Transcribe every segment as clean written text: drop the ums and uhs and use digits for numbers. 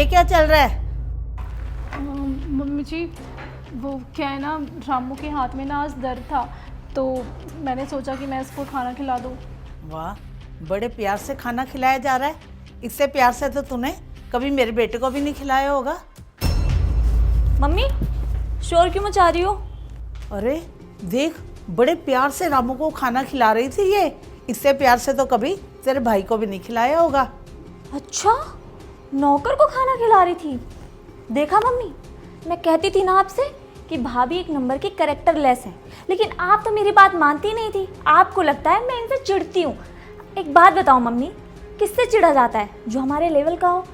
ये क्या चल रहा है? मम्मी जी, वो क्या है ना, रामू के हाथ में ना आज दर्द था, तो मैंने सोचा कि मैं इसको खाना खिला दूँ। वाह, बड़े प्यार से खाना खिलाया जा रहा है। इससे प्यार से तो तूने कभी मेरे बेटे को भी नहीं खिलाया होगा। मम्मी, शोर क्यों मचा रही हो? अरे देख, बड़े प्यार से रामू को खाना खिला रही थी ये। इससे प्यार से तो कभी तेरे भाई को भी नहीं खिलाया होगा। अच्छा, नौकर को खाना खिला रही थी। देखा मम्मी, मैं कहती थी ना आपसे कि भाभी एक नंबर की कैरेक्टरलेस है, लेकिन आप तो मेरी बात मानती नहीं थी। आपको लगता है मैं इनसे चिढ़ती हूँ। एक बात बताओ मम्मी, किससे चिढ़ा जाता है? जो हमारे लेवल का हो।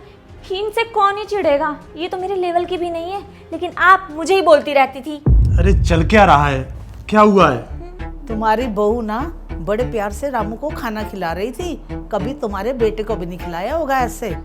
इनसे कौन ही चिढ़ेगा, ये तो मेरे लेवल की भी नहीं है, लेकिन आप मुझे ही बोलती रहती थी। अरे चल क्या रहा है, क्या हुआ है? तुम्हारी बहू ना बड़े प्यार से रामू को खाना खिला रही थी। कभी तुम्हारे बेटे को भी नहीं खिलाया होगा ऐसे।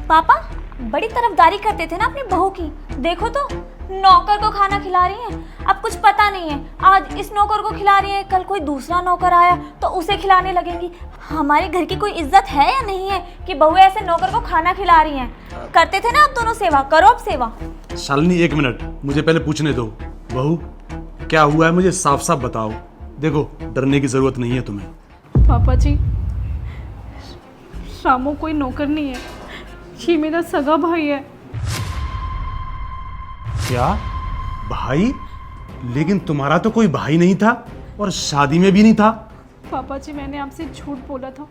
पापा बड़ी तरफदारी करते थे ना अपनी बहू की। देखो तो, नौकर को खाना खिला रही हैं। अब कुछ पता नहीं है, आज इस नौकर को खिला रही है, कल कोई दूसरा नौकर आया तो उसे खिलाने लगेंगी। हमारे घर की कोई इज्जत है या नहीं है कि बहू ऐसे नौकर को खाना खिला रही हैं? करते थे ना आप दोनों सेवा, करो अब सेवा। शालिनी एक मिनट, मुझे पहले पूछने दो। बहू क्या हुआ है, मुझे साफ साफ बताओ। देखो, डरने की जरूरत नहीं है तुम्हें। पापा जी, रामू कोई नौकर नहीं है, ये मेरा सगा भाई है। क्या भाई? लेकिन तुम्हारा तो कोई भाई नहीं था और शादी में भी नहीं था। पापा जी, मैंने आपसे झूठ बोला था।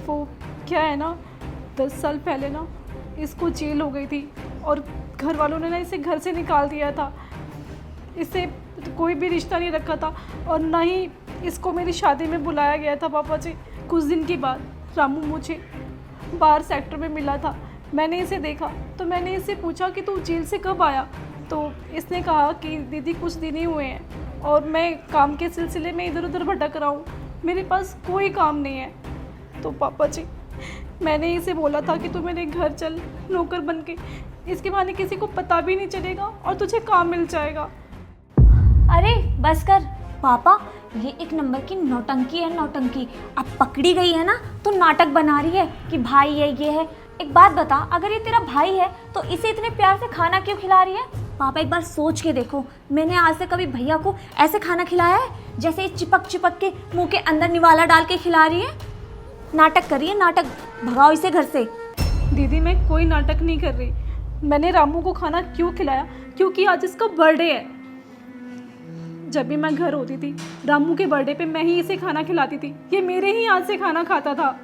वो क्या है ना, 10 साल पहले ना इसको जेल हो गई थी और घर वालों ने ना इसे घर से निकाल दिया था। इससे कोई भी रिश्ता नहीं रखा था और ना ही इसको मेरी शादी में बुलाया गया था। पापा जी, कुछ दिन के बाद रामू मुझे बाहर सेक्टर में मिला था। मैंने इसे देखा तो मैंने इससे पूछा कि तू जेल से कब आया? तो इसने कहा कि दीदी कुछ दिन ही हुए हैं और मैं काम के सिलसिले में इधर उधर भटक रहा हूँ, मेरे पास कोई काम नहीं है। तो पापा जी, मैंने इसे बोला था कि तू मेरे घर चल नौकर बन के, इसके बहाने किसी को पता भी नहीं चलेगा और तुझे काम मिल जाएगा। अरे बस कर पापा, ये एक नंबर की नौटंकी है, नौटंकी। अब पकड़ी गई है ना तो नाटक बना रही है कि भाई है, ये है। एक बात बता, अगर ये तेरा भाई है तो इसे इतने प्यार से खाना क्यों खिला रही है? पापा एक बार सोच के देखो, मैंने आज से कभी भैया को ऐसे खाना खिलाया है जैसे ये चिपक चिपक के मुंह के अंदर निवाला डाल के खिला रही है? नाटक कर रही है, नाटक। भगाओ इसे घर से। दीदी, मैं कोई नाटक नहीं कर रही। मैंने रामू को खाना क्यों खिलाया? क्योंकि आज इसका बर्थडे है। जब भी मैं घर होती थी, रामू के बर्थडे पे मैं ही इसे खाना खिलाती थी। ये मेरे ही हाथ से खाना खाता था।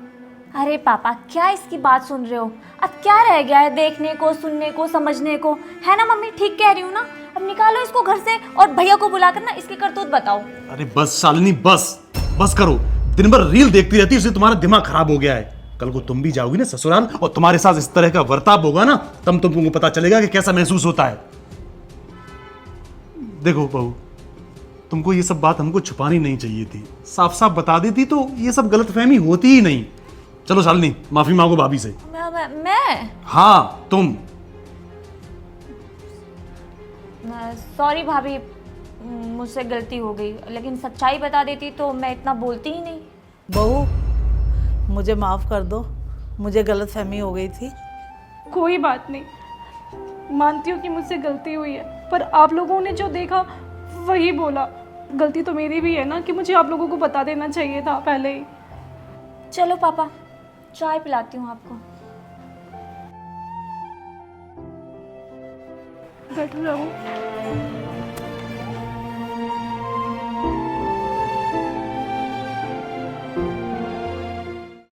अरे पापा, क्या इसकी बात सुन रहे हो? अब क्या रह गया है देखने को, सुनने को, समझने को? है ना मम्मी, ठीक कह रही हूँ ना? अब निकालो इसको घर से और भैया को बुलाकर ना इसकी करतूत बताओ। अरे बस शालिनी, बस करो। दिन भर रील देखती रहती है, इससे तुम्हारा दिमाग खराब हो गया है। कल को तुम भी जाओगी ना ससुराल और तुम्हारे साथ इस तरह का बर्ताव होगा ना, तब तुमको पता चलेगा कि कैसा महसूस होता है। देखो बहू, तुमको ये सब बात हमको छुपानी नहीं चाहिए थी। साफ साफ बता देती तो ये सब गलतफहमी होती ही नहीं। चलो शालिनी, माफी मांगो भाभी से। मैं हाँ तुम। सॉरी भाभी, मुझसे गलती हो गई, लेकिन सच्चाई बता देती तो मैं इतना बोलती ही नहीं। बहू, मुझे माफ कर दो, मुझे गलतफहमी हो गई थी। कोई बात नहीं, मानती हूँ कि मुझसे गलती हुई है, पर आप लोगों ने जो देखा वही बोला। गलती तो मेरी भी है ना कि मुझे आप लोगों को बता देना चाहिए था पहले ही। चलो पापा, चाय पिलाती हूँ आपको। बैठो रहो।